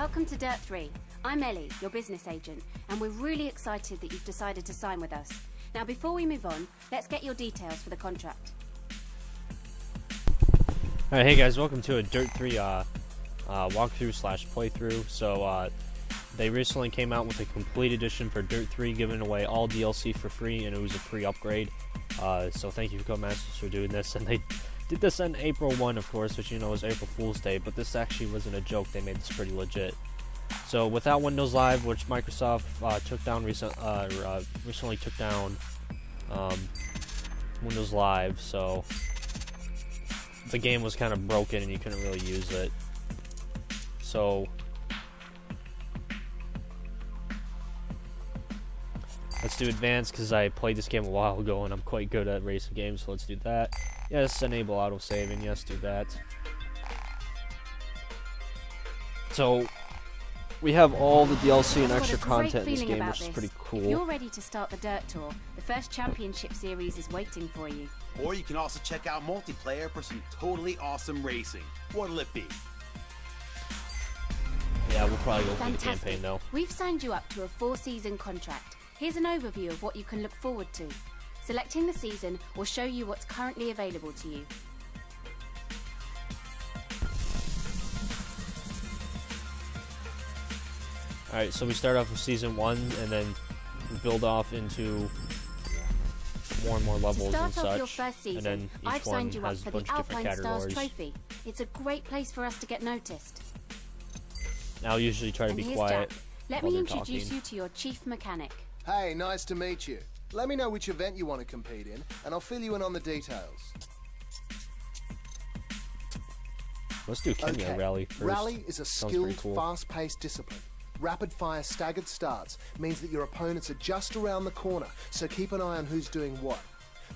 Welcome to Dirt 3. I'm Ellie, your business agent, and we're really excited that you've decided to sign with us. Now, before we move on, let's get your details for the contract. Alright, hey guys, welcome to a Dirt 3 walkthrough slash playthrough. So, they recently came out with a complete edition for Dirt 3, giving away all DLC for free, and it was a free upgrade. So thank you, Codemasters, for doing this. And they did this on April 1, of course, which you know is April Fool's Day, but this actually wasn't a joke. They made this pretty legit. So without Windows Live, which Microsoft took down recently took down Windows Live, so the game was kind of broken and you couldn't really use it. So let's do advanced, because I played this game a while ago and I'm quite good at racing games, so let's do that. Yes, enable autosaving, yes, do that. So we have all the DLC and extra content in this game, which is pretty cool. If you're ready to start the Dirt Tour, the first championship series is waiting for you. Or you can also check out multiplayer for some totally awesome racing. What'll it be? Yeah, we'll probably go through the campaign though. We've signed you up to a 4-season contract. Here's an overview of what you can look forward to. Selecting the season will show you what's currently available to you. Alright, so we start off with Season 1, and then we build off into more and more levels and such. Your first season, and then each I've one signed you up has for a bunch the of different Alpine Stars categories. Trophy. It's a great place for us to get noticed. I'll usually try to be quiet. Jack. Let me introduce you to your chief mechanic. Hey, nice to meet you. Let me know which event you want to compete in, and I'll fill you in on the details. Let's do Kenya Rally first. Rally is a skilled, cool. fast-paced discipline. Rapid-fire staggered starts means that your opponents are just around the corner, so keep an eye on who's doing what.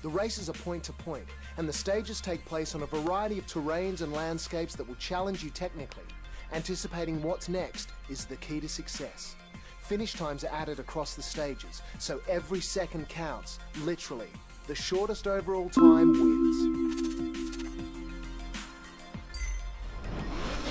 The races are point-to-point, and the stages take place on a variety of terrains and landscapes that will challenge you technically. Anticipating what's next is the key to success. Finish times are added across the stages, so every second counts, literally. The shortest overall time wins.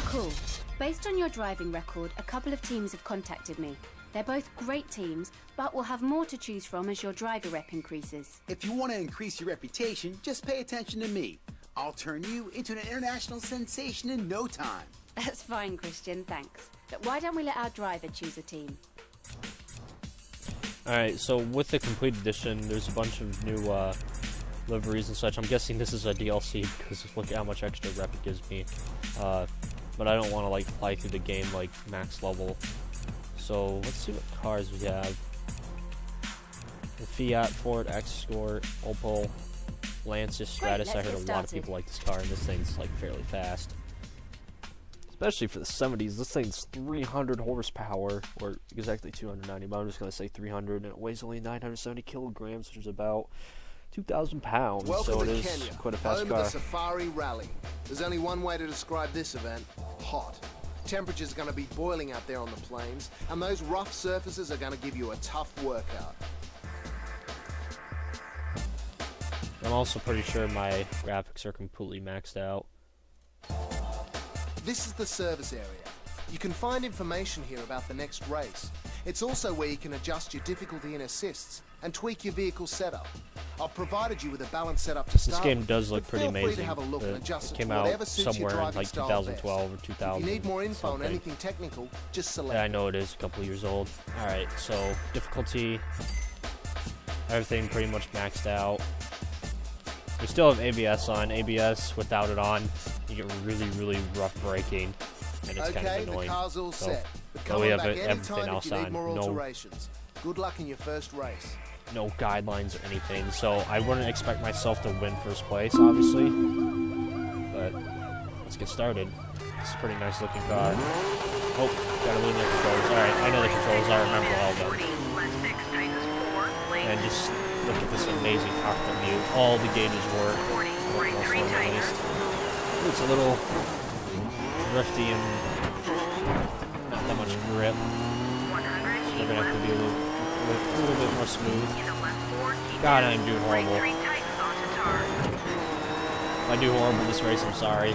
Cool. Based on your driving record, a couple of teams have contacted me. They're both great teams, but we'll have more to choose from as your driver rep increases. If you want to increase your reputation, just pay attention to me. I'll turn you into an international sensation in no time. That's fine, Christian, thanks. But why don't we let our driver choose a team? Alright, so with the complete edition, there's a bunch of new liveries and such. I'm guessing this is a DLC because look at how much extra rep it gives me. But I don't want to like fly through the game like max level. So let's see what cars we have. The Fiat, Ford, Escort, Opel, Lancia, Stratus. I heard a lot of people like this car, and this thing's like fairly fast. Especially for the 70s, this thing's 300 horsepower, or exactly 290, but I'm just going to say 300, and it weighs only 970 kilograms, which is about 2,000 pounds, so it is Kenya, quite a fast home car. of the Safari Rally. There's only one way to describe this event: hot. Temperatures are going to be boiling out there on the plains, and those rough surfaces are going to give you a tough workout. I'm also pretty sure my graphics are completely maxed out. This is the service area. You can find information here about the next race. It's also where you can adjust your difficulty and assists and tweak your vehicle setup. I've provided you with a balanced setup to start. This game does look pretty amazing. Feel free to have a look and adjust it it came to out whatever suits your somewhere in driving like style 2012 best. or 2000. If you need more info something. on anything technical, just select. Yeah, I know it is a couple of years old. Alright, so difficulty, everything pretty much maxed out. We still have ABS on. ABS, without it on, you get really, really rough braking, and it's kind of annoying. The car's all set. But we have back everything else on. Good luck in your first race. No guidelines or anything, so I wouldn't expect myself to win first place, obviously. But let's get started. It's a pretty nice looking car. Oh, gotta lean the controls. Alright, I know the controls. I remember all of them. And just look at this amazing cockpit view. All the gauges work. It's a little drifty and not that much grip. They're gonna have to be a little bit more smooth. God, I'm doing horrible. If I do horrible this race, I'm sorry.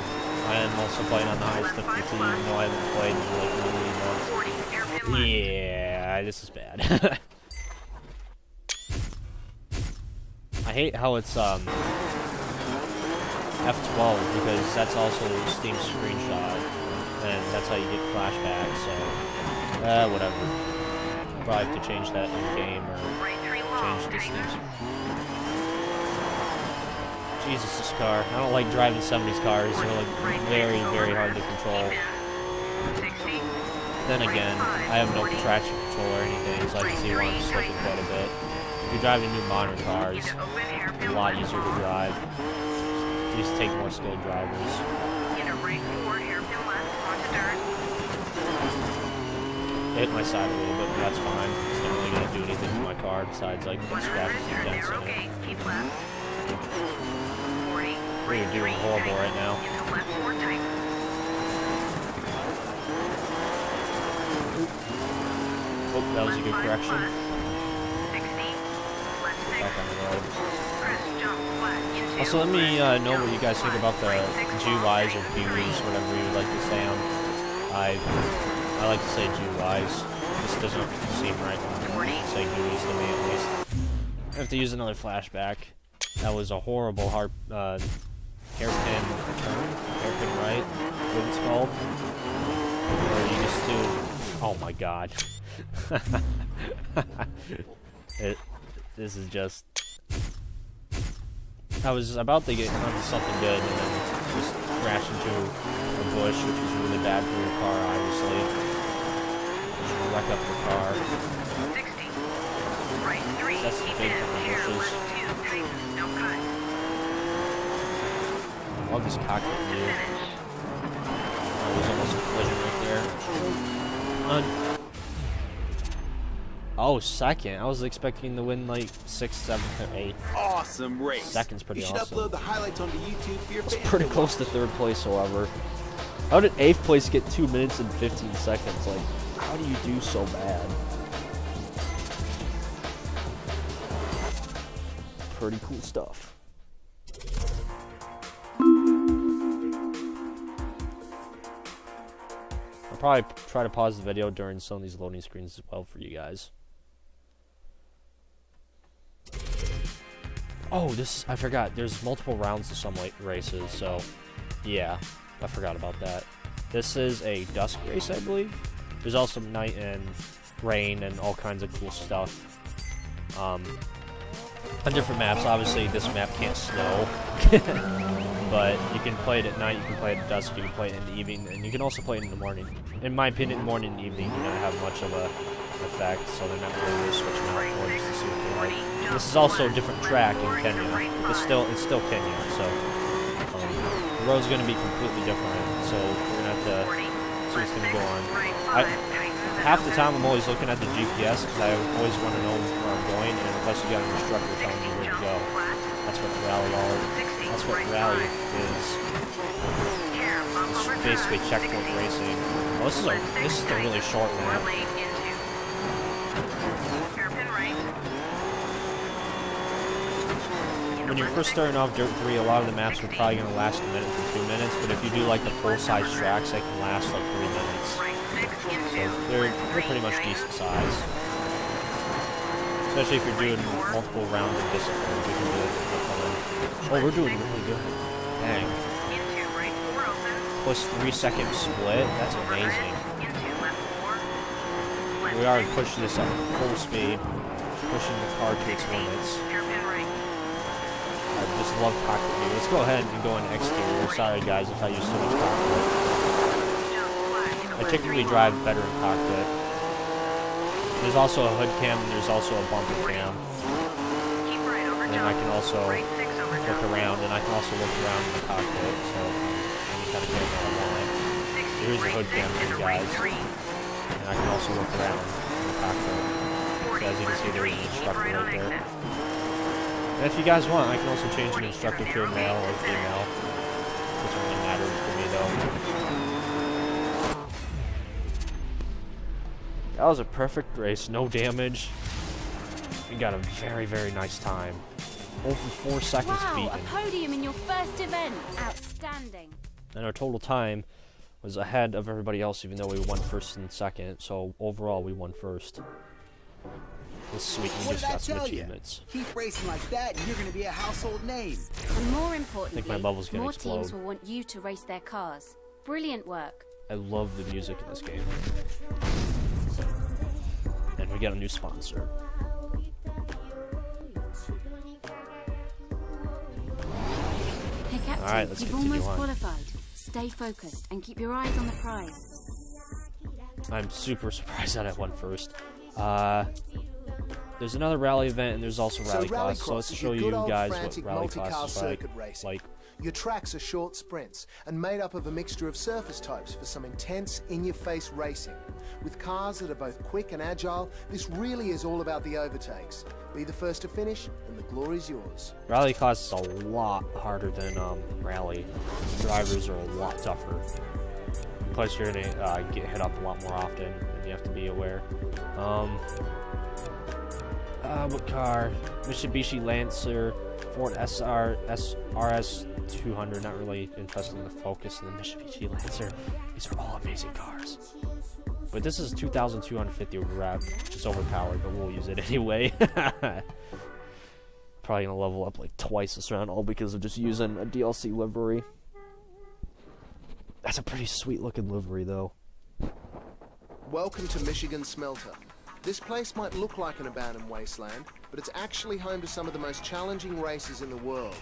I am also playing on the highest difficulty, even though I haven't played in like months. Yeah, this is bad. I hate how it's F12 because that's also Steam's screenshot, and that's how you get flashback. So, whatever. Probably have to change that in game or change the Steam's. Jesus, this car. I don't like driving 70s cars. They're like very, very hard to control. Then again, I have no traction control or anything, so I can see why I'm slipping quite a bit. If you're driving new modern cars, it's a lot easier to drive. You just take more skilled drivers. Hit my side a little bit, but that's fine. It's not really gonna do anything to my car besides like scratches and dents in it. We're doing horrible right now. Oh, that was a good correction. Back on the road. Also, let me know what you guys think about the GUIs or GUIs, whatever you would like to say them. I like to say GUIs. This doesn't seem right when you say GUIs to me, at least. I have to use another flashback. That was a horrible hairpin turn, hairpin right, what it's called. Or you just do, oh my god. This is just, I was about to get onto something good and then just crash into a bush, which is really bad for your car, obviously. Just wreck up your car. 60, right 3, That's the big thing, bushes. I'll just cockpit view. Oh, there's almost a collision right there. Oh, second. I was expecting to win like 6th, 7th, or 8th. Awesome race. Second's pretty awesome. You should upload the highlights onto YouTube for your It's fans. pretty close to 3rd place, however. How did 8th place get 2 minutes and 15 seconds? Like, how do you do so bad? Pretty cool stuff. I'll probably try to pause the video during some of these loading screens as well for you guys. Oh, I forgot. There's multiple rounds to some races, so yeah, I forgot about that. This is a dusk race, I believe. There's also night and rain and all kinds of cool stuff. On different maps, obviously this map can't snow, but you can play it at night, you can play it at dusk, you can play it in the evening, and you can also play it in the morning. In my opinion, morning and evening do not have much of a effect, so they're not really switching out towards to see what they like. This is also a different track in Kenya. It's still Kenya, so the road's going to be completely different, so we're going to have to see what's going to go on. Half the time I'm always looking at the GPS because I always want to know where I'm going, and unless you got an instructor telling you where to go. That's what rally is. It's basically checkpoint racing. Oh, this is a really short map. When you're first starting off Dirt 3, a lot of the maps are probably going to last a minute to 2 minutes, but if you do like the full-size tracks, they can last like 3 minutes. So they're pretty much decent size. Especially if you're doing multiple rounds of disciplines, you can do it for fun. Oh, we're doing really good. Dang. Plus 3-second split, that's amazing. We are pushing this at full speed, pushing the car to its limits. I just love cockpit view. Let's go ahead and go in exterior. Sorry guys if I use so much cockpit. I typically drive better in cockpit. There's also a hood cam and there's also a bumper cam. And then I can also look around, and I can also look around in the cockpit, so any kind of camera I want. Here's the hood cam for you guys. And I can also look around in the cockpit. So as you can see, there's an instructor right there. And if you guys want, I can also change an instructor to a male or female. Doesn't really matter to me though. That was a perfect race, no damage. We got a very, very nice time. Over 4 seconds beaten. Wow, a podium in your first event. Outstanding. and our total time was ahead of everybody else, even though we won first and second. So overall, we won first. This sweet, we What just did I got some tell you? achievements. Keep racing like that, and you're going to be a household name. And more importantly, my bubble's gonna more explode. teams will want you to race their cars. Brilliant work. I love the music in this game. And we got a new sponsor. Hey Captain, Alright, let's you've continue almost on. qualified. Stay focused and keep your eyes on the prize. I'm super surprised that I won first. There's another rally event, and there's also rally class. So let's is show your you good guys old-frantic what rally multi-car class is circuit racing. like. Your tracks are short sprints and made up of a mixture of surface types for some intense, in-your-face racing. With cars that are both quick and agile, this really is all about the overtakes. Be the first to finish, and the glory's yours. Rally class is a lot harder than rally. Drivers are a lot tougher. Plus, you're gonna get hit up a lot more often, and you have to be aware. What car? Mitsubishi Lancer, Ford RS 200. Not really interested in the Focus and the Mitsubishi Lancer. These are all amazing cars. But this is 2,250 rev. It's overpowered, but we'll use it anyway. Probably gonna level up like twice this round, all because of just using a DLC livery. That's a pretty sweet looking livery, though. Welcome to Michigan Smelter. This place might look like an abandoned wasteland, but it's actually home to some of the most challenging races in the world.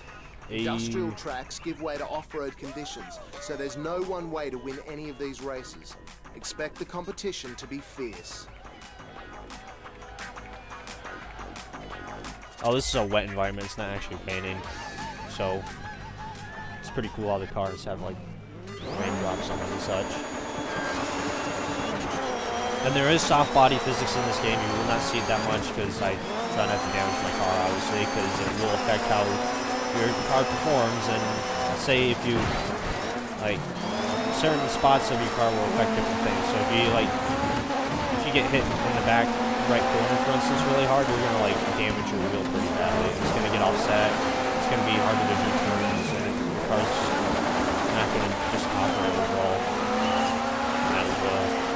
Industrial tracks give way to off-road conditions, so there's no one way to win any of these races. Expect the competition to be fierce. Oh, this is a wet environment. It's not actually painting, so it's pretty cool how the cars have like raindrops on them and such. And there is soft body physics in this game. You will not see it that much because I try not to damage my car, obviously, because it will affect how your car performs. And say if you like certain spots of your car will affect different things. So if you get hit in the back right corner, for instance, really hard, you're gonna like damage your wheel pretty badly. It's gonna get offset. It's gonna be harder to do turns, and your car's not gonna just operate overall. That will.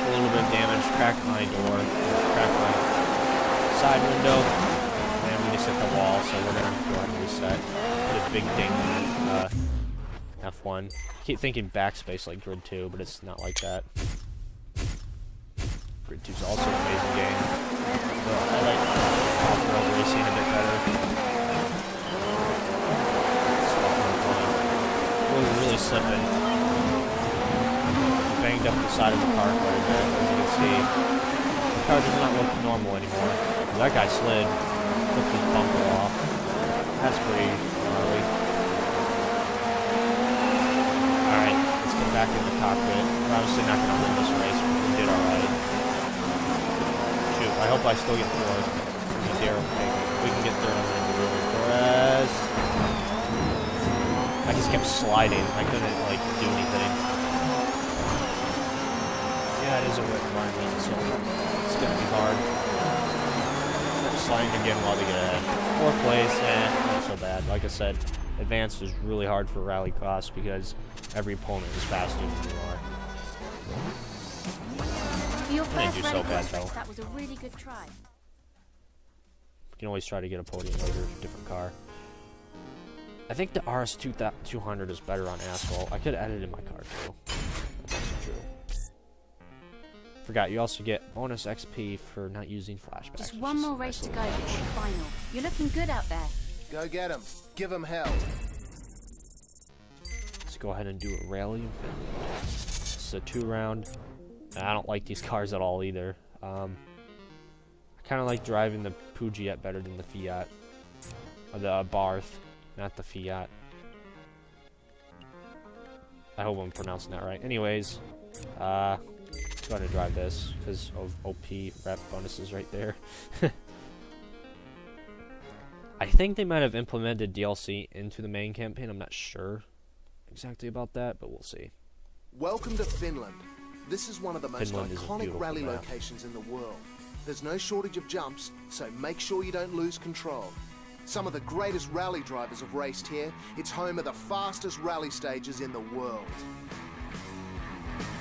A little bit of damage, cracked my door, cracked my side window, and we just hit the wall, so we're gonna go ahead and reset. Put a big ding in F1. I keep thinking backspace like Grid 2, but it's not like that. Grid 2 is also an amazing game. But I like off-road racing a bit better. It's really slipping. Banged up the side of the car quite a bit, as you can see. The car does not look normal anymore. That guy slid, took his bumper off. That's pretty gnarly. Alright, let's get back in the cockpit. We're obviously not going to win this race, but we did alright. Shoot, I hope I still get fourth. We can get third, I'm going to do it. Torres. I just kept sliding. I couldn't, like, do anything. Yeah, it is a wet environment, so it's going to be hard. I'm sliding again while they get ahead. Fourth place, not so bad. Like I said, advanced is really hard for rally class because every opponent is faster than you are. For your first do rally so bad, cross race, though. that was a really good try. You can always try to get a podium later, different car. I think the RS 200 is better on asphalt. I could add it in my car too. That's also true. Forgot, you also get bonus XP for not using flashbacks. Just one more race to go before the final. You're looking good out there. Go get 'em. Give 'em hell. Let's go ahead and do a rally. This is a 2-round. I don't like these cars at all either. I kind of like driving the Peugeot better than the Fiat. Or the Barth, not the Fiat. I hope I'm pronouncing that right. Anyways, let's go ahead and drive this because of OP rep bonuses right there. I think they might have implemented DLC into the main campaign. I'm not sure exactly about that, but we'll see. Welcome to Finland. This is one of the most Finland is a iconic beautiful rally map. locations in the world. There's no shortage of jumps, so make sure you don't lose control. Some of the greatest rally drivers have raced here. It's home of the fastest rally stages in the world.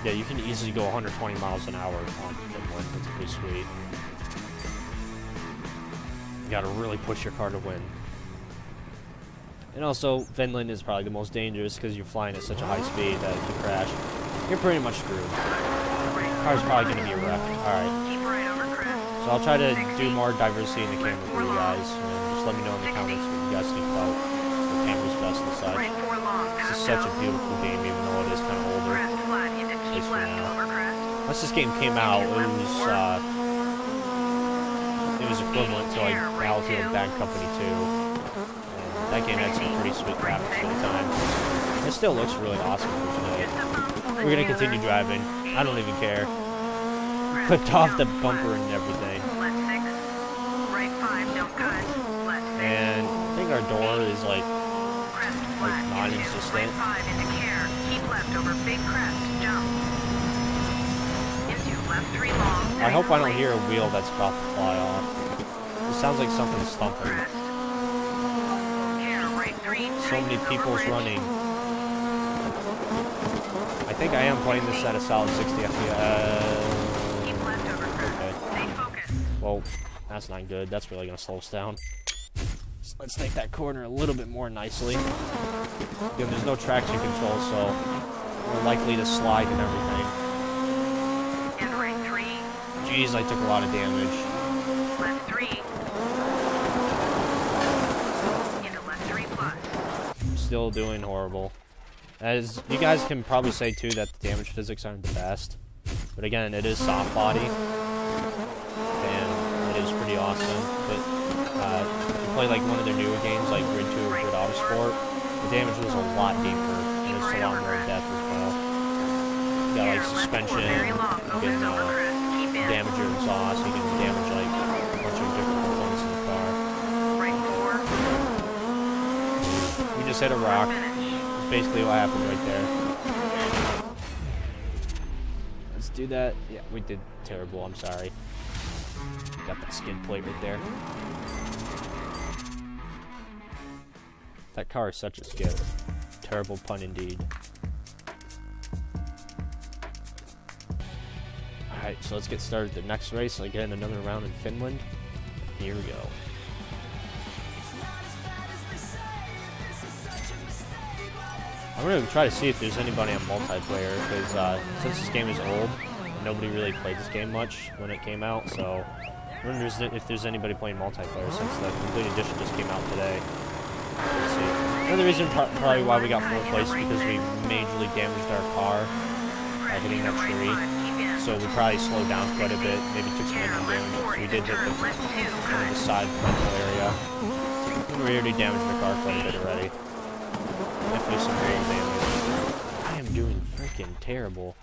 Yeah, you can easily go 120 miles an hour on Finland. That's pretty sweet. You gotta really push your car to win. And also, Finland is probably the most dangerous because you're flying at such a high speed that if you crash, you're pretty much screwed. The car's probably gonna be a wreck. Alright. So I'll try to do more diversity in the camera for you guys. Just let me know in the comments what you guys think about the camera's best and such. This is such a beautiful game, even though it is kind of older. Once this game came out, it was equivalent to like Battlefield Bad Company 2. And that game had some pretty sweet graphics for the time. It still looks really awesome for today. We're gonna continue driving. I don't even care. Clipped off the bumper and everything. And I think our door is like non-existent. I hope I don't hear a wheel that's about to fly off. It sounds like something's thumping. So many people's running. I think I am playing this at a solid 60 FPS. Okay. Well, that's not good. That's really going to slow us down. So let's take that corner a little bit more nicely. Again, there's no traction control, so we're likely to slide and everything. Jeez, I took a lot of damage. Left 3. Into left 3 plus. Still doing horrible. As you guys can probably say too that the damage physics aren't the best. But again, it is soft body. And it is pretty awesome. But if you play like one of their newer games like Grid 2 or Grid Autosport, the damage was a lot deeper. And it's a lot more depth as well. You got like suspension, you can damage your exhaust, you can damage like a bunch of different components in the car. We just hit a rock. That's basically what happened right there. Let's do that. Yeah, we did terrible, I'm sorry. Got that skid plate right there. That car is such a skid. Terrible pun indeed. Alright, so let's get started with the next race. Again, another round in Finland. Here we go. I'm going to try to see if there's anybody on multiplayer, because since this game is old, nobody really played this game much when it came out, so I wonder if there's anybody playing multiplayer since the complete edition just came out today. Let's see. Another reason probably why we got 4th place is because we majorly damaged our car by hitting that tree. So we probably slowed down quite a bit, maybe took some engine damage. We did hit the side frontal area. We already damaged the car quite a bit already. Definitely some real damage. I am doing freaking terrible.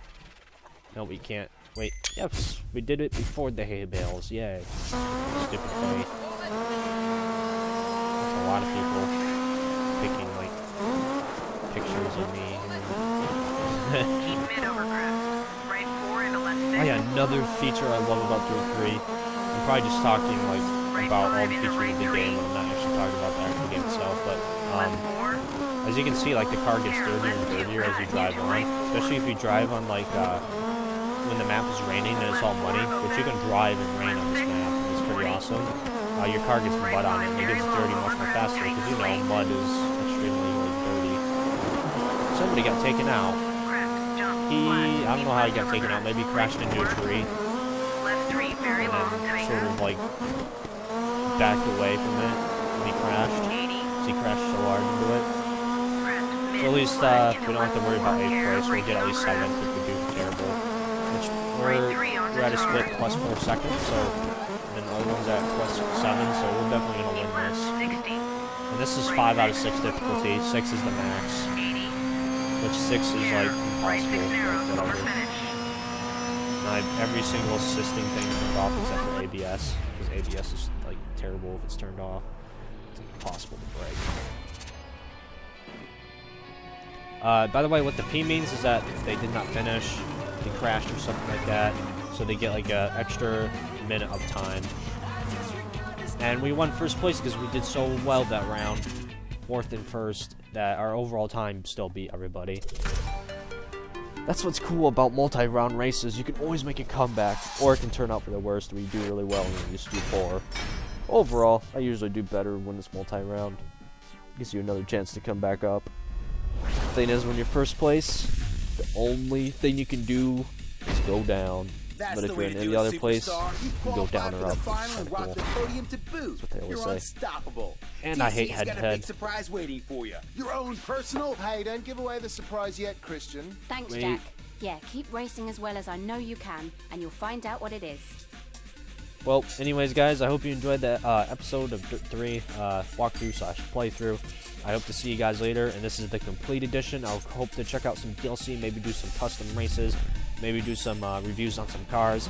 No, we can't. Wait, yep, we did it before the hay bales. Yay. Stupid hay. That's a lot of people picking, like, pictures of me. Oh yeah, another feature I love about 3.3. I'm probably just talking like about all the features of the game. I'm not actually talking about the actual game itself, but as you can see, like the car gets dirtier and dirtier as you drive on. Especially if you drive on like when the map is raining and it's all muddy, which you can drive in rain on this map. And it's pretty awesome. Your car gets mud on it and it gets dirty much more faster because you know mud is extremely like, dirty. Somebody got taken out. I don't know how he got taken out. Maybe he crashed into a tree. And then sort of like backed away from it when he crashed. So he crashed so hard into it. So at least we don't have to worry about 8th place. We'll get at least 7th if we do terrible. Which we're at a split plus 4 seconds. So then the other one's at plus 7. So we're definitely going to win this. And this is 5 out of 6 difficulty. 6 is the max. Which 6 is like impossible. Like, every single assisting thing turned off except for ABS. Because ABS is like terrible if it's turned off. It's impossible to break. By the way, what the P means is that if they did not finish, they crashed or something like that, so they get like an extra minute of time. And we won first place because we did so well that round. 4th and 1st, that our overall time still beat everybody. That's what's cool about multi-round races. You can always make a comeback, or it can turn out for the worst where you do really well and you just do poor. Overall, I usually do better when it's multi-round. Gives you another chance to come back up. Thing is, when you're first place, the only thing you can do is go down. That's But if the you're way in to any do it, other place, superstar. you can go down qualify or for up. the final and It's rock kinda the cool. podium to boot. That's what they always You're say. unstoppable. And I hate DC's got a head-to-head. big surprise waiting for you. Your own personal. Hey, don't give away the surprise yet, Christian. Thanks, Wait. Jack. Yeah, keep racing as well as I know you can, and you'll find out what it is. Well, anyways, guys, I hope you enjoyed that episode of Dirt 3 walkthrough/playthrough. I hope to see you guys later, and this is the complete edition. I'll hope to check out some DLC, maybe do some custom races, maybe do some reviews on some cars.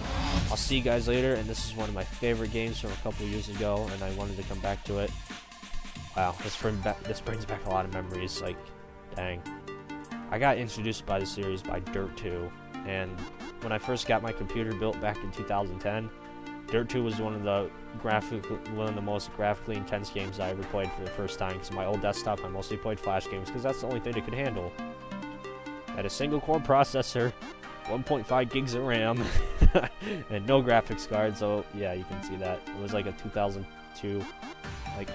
I'll see you guys later, and this is one of my favorite games from a couple years ago, and I wanted to come back to it. Wow, this brings back a lot of memories. Like, dang. I got introduced by the series by Dirt 2, and when I first got my computer built back in 2010, Dirt 2 was one of the most graphically intense games I ever played for the first time. Because my old desktop, I mostly played Flash games because that's the only thing it could handle. Had a single core processor, 1.5 gigs of RAM, and no graphics card. So yeah, you can see that it was like a 2002, like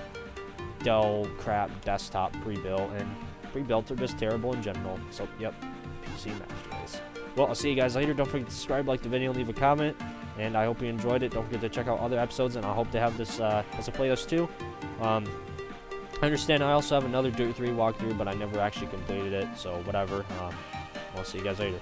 Dell crap desktop pre-built, and pre-built are just terrible in general. So yep, PC masterpiece. Well, I'll see you guys later. Don't forget to subscribe, like the video, leave a comment. And I hope you enjoyed it. Don't forget to check out other episodes, and I hope to have this as a playlist too. I understand I also have another Dirt 3 walkthrough, but I never actually completed it, so whatever. I'll see you guys later.